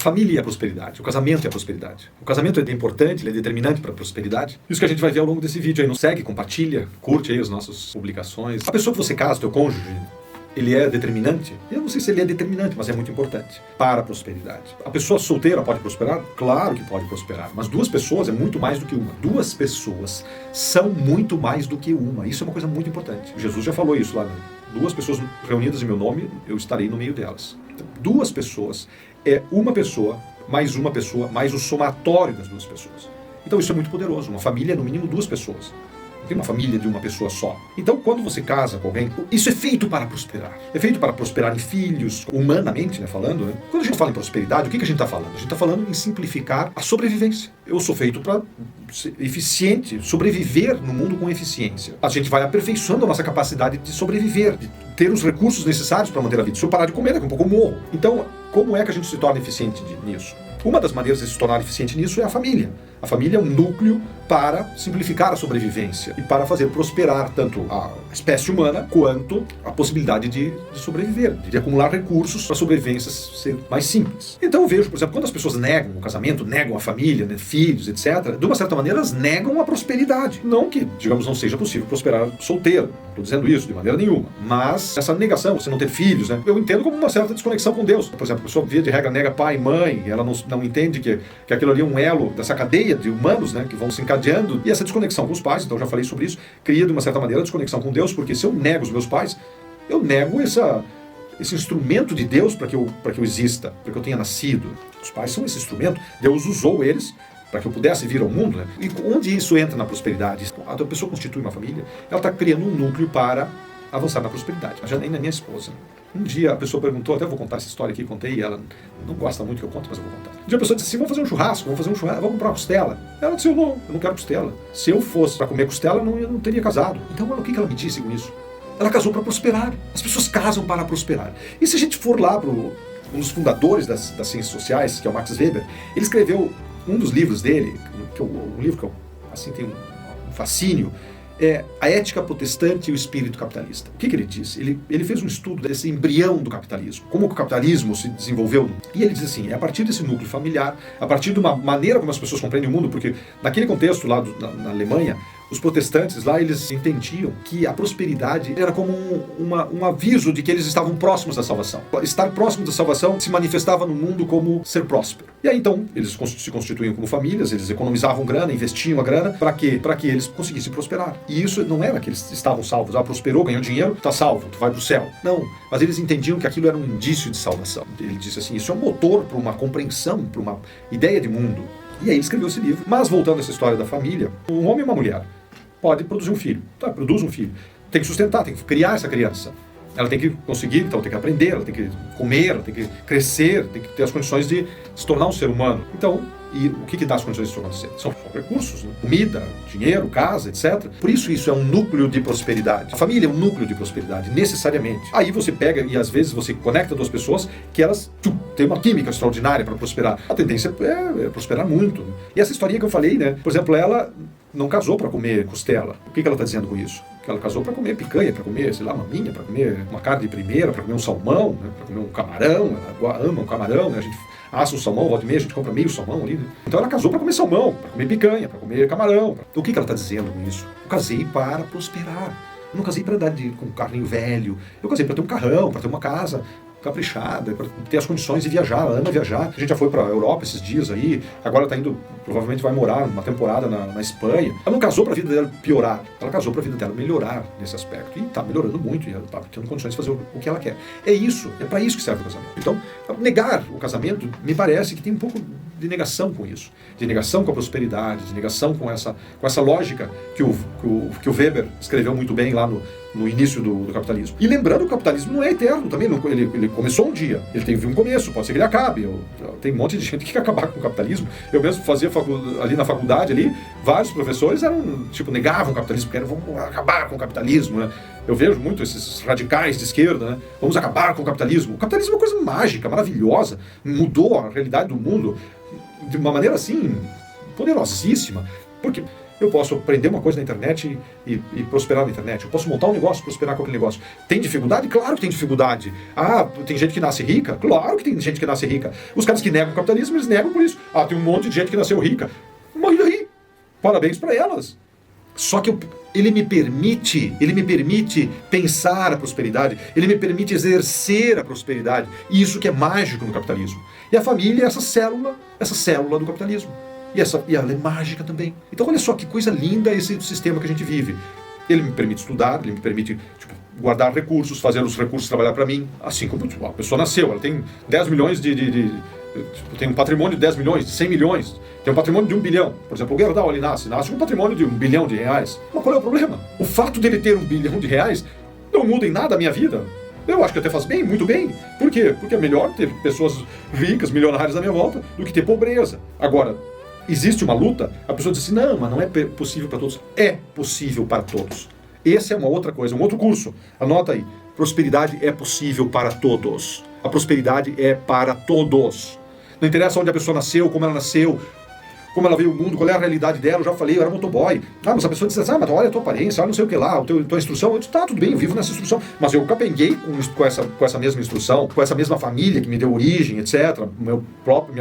família e a prosperidade, o casamento e a prosperidade. O casamento é importante, ele é determinante para a prosperidade. Isso que a gente vai ver ao longo desse vídeo aí. Não segue, compartilha, curte aí as nossas publicações. A pessoa que você casa, teu cônjuge, ele é determinante? Eu não sei se ele é determinante, mas é muito importante para a prosperidade. A pessoa solteira pode prosperar? Claro que pode prosperar, mas duas pessoas é muito mais do que uma. Duas pessoas são muito mais do que uma. Isso é uma coisa muito importante. Jesus já falou isso lá, né? Duas pessoas reunidas em meu nome, eu estarei no meio delas. Então, duas pessoas é uma pessoa, mais o somatório das duas pessoas. Então isso é muito poderoso. Uma família é no mínimo duas pessoas. Não tem uma família de uma pessoa só. Então, quando você casa com alguém, isso é feito para prosperar. É feito para prosperar em filhos, humanamente, né, falando, né? Quando a gente fala em prosperidade, o que a gente está falando? A gente está falando em simplificar a sobrevivência. Eu sou feito para ser eficiente, sobreviver no mundo com eficiência. A gente vai aperfeiçoando a nossa capacidade de sobreviver, de ter os recursos necessários para manter a vida. Se eu parar de comer, daqui a pouco eu morro. Então, como é que a gente se torna eficiente nisso? Uma das maneiras de se tornar eficiente nisso é a família. A família é um núcleo para simplificar a sobrevivência e para fazer prosperar tanto a espécie humana quanto a possibilidade de sobreviver, de acumular recursos para a sobrevivência ser mais simples. Então eu vejo, por exemplo, quando as pessoas negam o casamento, negam a família, né, filhos, etc., de uma certa maneira elas negam a prosperidade. Não que, digamos, não seja possível prosperar solteiro. Não estou dizendo isso de maneira nenhuma. Mas essa negação, você não ter filhos, né, eu entendo como uma certa desconexão com Deus. Por exemplo, a pessoa, via de regra, nega pai e mãe, e ela não entende que aquilo ali é um elo dessa cadeia de humanos, né, que vão se encadeando, e essa desconexão com os pais, então eu já falei sobre isso, cria de uma certa maneira a desconexão com Deus, porque se eu nego os meus pais, eu nego esse instrumento de Deus para que eu exista, para que eu tenha nascido. Os pais são esse instrumento, Deus usou eles para que eu pudesse vir ao mundo, né? E onde isso entra na prosperidade? A pessoa constitui uma família, ela está criando um núcleo para avançar na prosperidade. A Janaína é minha esposa. Um dia a pessoa perguntou, até vou contar essa história aqui, contei, e ela não gosta muito que eu conte, mas eu vou contar. Um dia a pessoa disse assim, vamos fazer um churrasco, vamos comprar uma costela. Ela disse, eu não quero costela. Se eu fosse para comer costela, eu não teria casado. Então, o que ela me disse com isso? Ela casou para prosperar. As pessoas casam para prosperar. E se a gente for lá para um dos fundadores das ciências sociais, que é o Max Weber, ele escreveu um dos livros dele, um livro que eu, assim, tem um fascínio, é A Ética Protestante e o Espírito Capitalista. O que ele disse? Ele fez um estudo desse embrião do capitalismo, como o capitalismo se desenvolveu. E ele diz assim, é a partir desse núcleo familiar, a partir de uma maneira como as pessoas compreendem o mundo, porque naquele contexto lá na Alemanha, os protestantes lá, eles entendiam que a prosperidade era como um aviso de que eles estavam próximos da salvação. Estar próximo da salvação se manifestava no mundo como ser próspero. E aí então, eles se constituíam como famílias, eles economizavam grana, investiam a grana, para quê? Para que eles conseguissem prosperar. E isso não era que eles estavam salvos, prosperou, ganhou dinheiro, tá salvo, tu vai pro céu. Não, mas eles entendiam que aquilo era um indício de salvação. Ele disse assim, isso é um motor para uma compreensão, para uma ideia de mundo. E aí ele escreveu esse livro. Mas voltando a essa história da família, um homem e uma mulher pode produzir um filho. Tá, produz um filho. Tem que sustentar, tem que criar essa criança. Ela tem que conseguir, então tem que aprender, ela tem que comer, ela tem que crescer, tem que ter as condições de se tornar um ser humano. Então, e o que dá as condições de se tornar um ser? São recursos, né? Comida, dinheiro, casa, etc. Por isso é um núcleo de prosperidade. A família é um núcleo de prosperidade, necessariamente. Aí você pega e às vezes você conecta duas pessoas que elas têm uma química extraordinária para prosperar. A tendência é prosperar muito. E essa historinha que eu falei, né? Por exemplo, ela não casou para comer costela. O que ela está dizendo com isso? Que ela casou para comer picanha, para comer, sei lá, maminha, para comer uma carne de primeira, para comer um salmão, né? Para comer um camarão. Ela ama um camarão, né? A gente assa um salmão, volta e meia, a gente compra meio salmão ali, né? Então ela casou para comer salmão, para comer picanha, para comer camarão. Então o que ela está dizendo com isso? Eu casei para prosperar. Eu não casei para andar com um carrinho velho. Eu casei para ter um carrão, para ter uma casa caprichada, para ter as condições de viajar. Ela ama viajar. A gente já foi para a Europa esses dias aí, agora está indo, provavelmente vai morar uma temporada na Espanha. Ela não casou para a vida dela piorar, ela casou para a vida dela melhorar nesse aspecto. E está melhorando muito, e ela está tendo condições de fazer o que ela quer. É isso, é para isso que serve o casamento. Então, negar o casamento, me parece que tem um pouco de negação com isso, de negação com a prosperidade, de negação com essa lógica que o Weber escreveu muito bem lá no início do capitalismo. E lembrando que o capitalismo não é eterno também, ele começou um dia, ele teve um começo, pode ser que ele acabe. Tem um monte de gente que quer acabar com o capitalismo. Eu mesmo fazia ali na faculdade, vários professores negavam o capitalismo, porque vamos acabar com o capitalismo, né? Eu vejo muito esses radicais de esquerda, né? Vamos acabar com o capitalismo. O capitalismo é uma coisa mágica, maravilhosa, mudou a realidade do mundo de uma maneira assim, poderosíssima. Porque Eu posso aprender uma coisa na internet e prosperar na internet. Eu posso montar um negócio e prosperar com aquele negócio. Tem dificuldade? Claro que tem dificuldade. Ah, tem gente que nasce rica? Claro que tem gente que nasce rica. Os caras que negam o capitalismo, eles negam por isso. Ah, tem um monte de gente que nasceu rica. Mas e aí? Parabéns para elas. Só que ele me permite pensar a prosperidade, ele me permite exercer a prosperidade. E isso que é mágico no capitalismo. E a família é essa célula do capitalismo. E ela é mágica também. Então olha só que coisa linda esse sistema que a gente vive. Ele me permite estudar, ele me permite guardar recursos, fazer os recursos trabalhar para mim. Assim como a pessoa nasceu, ela tem 10 milhões tem um patrimônio de 10 milhões, de 100 milhões, tem um patrimônio de 1 bilhão. Por exemplo, o Gerdau, ele nasce com um patrimônio de 1 bilhão de reais. Mas qual é o problema? O fato dele ter 1 bilhão de reais não muda em nada a minha vida. Eu acho que até faz bem, muito bem. Por quê? Porque é melhor ter pessoas ricas, milionárias à minha volta, do que ter pobreza. Agora, existe uma luta, a pessoa diz assim, não, mas não é possível para todos. É possível para todos. Essa é uma outra coisa, um outro curso. Anota aí. Prosperidade é possível para todos. A prosperidade é para todos. Não interessa onde a pessoa nasceu, como ela nasceu, como ela veio ao mundo, qual é a realidade dela. Eu já falei, eu era motoboy. Ah, mas a pessoa diz assim, mas olha a tua aparência, olha não sei o que lá, tua instrução. Eu disse, tá, tudo bem, eu vivo nessa instrução. Mas eu capenguei com essa mesma instrução, com essa mesma família que me deu origem, etc. Minha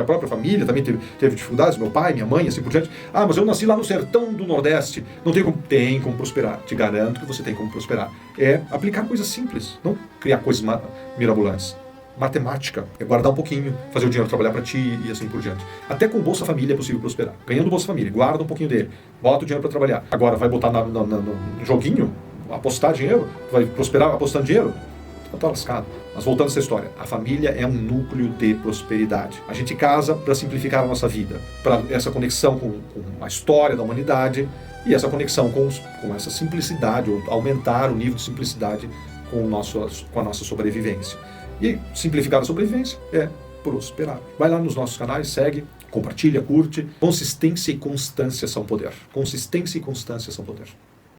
própria família também teve dificuldades, meu pai, minha mãe, assim por diante. Ah, mas eu nasci lá no sertão do Nordeste. Não tem como. Tem como prosperar. Te garanto que você tem como prosperar. É aplicar coisas simples, não criar coisas mirabolantes. Matemática é guardar um pouquinho, fazer o dinheiro trabalhar para ti e assim por diante. Até com Bolsa Família é possível prosperar. Ganhando Bolsa Família, guarda um pouquinho dele, bota o dinheiro para trabalhar. Agora vai botar no joguinho, apostar dinheiro, vai prosperar apostando dinheiro? Tá lascado. Mas voltando a essa história, a família é um núcleo de prosperidade. A gente casa para simplificar a nossa vida, para essa conexão com a história da humanidade e essa conexão com essa simplicidade, ou aumentar o nível de simplicidade com a nossa sobrevivência. E simplificar a sobrevivência é prosperar. Vai lá nos nossos canais, segue, compartilha, curte. Consistência e constância são poder. Consistência e constância são poder.